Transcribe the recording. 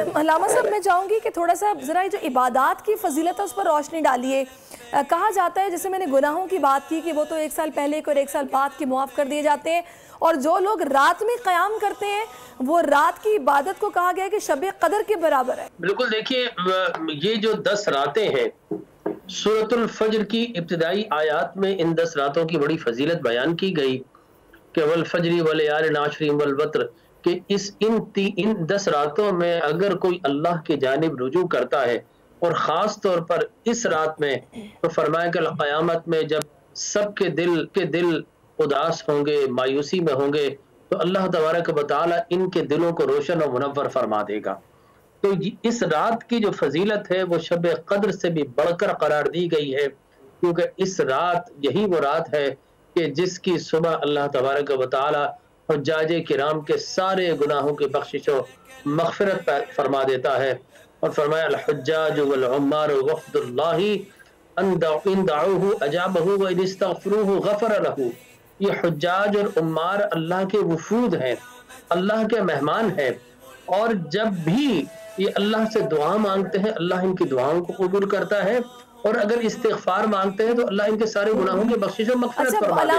अल्लामा साहब, मैं चाहूँगी कि थोड़ा सा ज़रा जो इबादत की फजीलत है उस पर रोशनी डालिए। कहा जाता है, जैसे मैंने गुनाहों की बात की, कि वो तो 1 साल पहले के और 1 साल बाद के मुआफ़ कर दिए जाते हैं, और जो लोग रात में क़याम करते हैं वो रात की इबादत को कहा गया है कि शब क़दर के बराबर है। बिल्कुल, देखिए ये जो 10 रातें हैं, सूरतुल फज्र की इब्तिदाई आयात में इन 10 रातों की बड़ी फजीलत बयान की गई कि वल फज्री वल यालिन आशरिन वल वत्र, कि इन 10 रातों में अगर कोई अल्लाह की जानिब रुजू करता है, और ख़ास तौर पर इस रात में, तो फरमाया कि क़यामत में जब सबके दिल उदास होंगे, मायूसी में होंगे, तो अल्लाह तबारक व तआला इनके दिलों को रोशन और मुनव्वर फरमा देगा। तो इस रात की जो फजीलत है वो शब कद्र से भी बढ़कर करार दी गई है, क्योंकि इस रात, यही वो रात है कि जिसकी सुबह अल्लाह तबारक व तआला हुज्जाज किराम के सारे गुनाहों की बख्शिश व मग़फ़िरत फरमा देता है। और फरमाया अल हुज्जाज वल उम्मार वफ़्दुल्लाहि इन दअऊहु अजाबहु व इन इस्तग़फ़रूहु ग़फ़र लहू। ये हुज्जाज और उम्मार अल्लाह के वफूद हैं, अल्लाह के मेहमान हैं, और जब भी ये अल्लाह से दुआ मांगते हैं, अल्लाह इनकी दुआओं को कबूल करता है, और अगर इस्तिग़फ़ार मांगते हैं तो अल्लाह इनके सारे गुनाहों की बख्शिश और मग़फ़िरत फरमा देता है।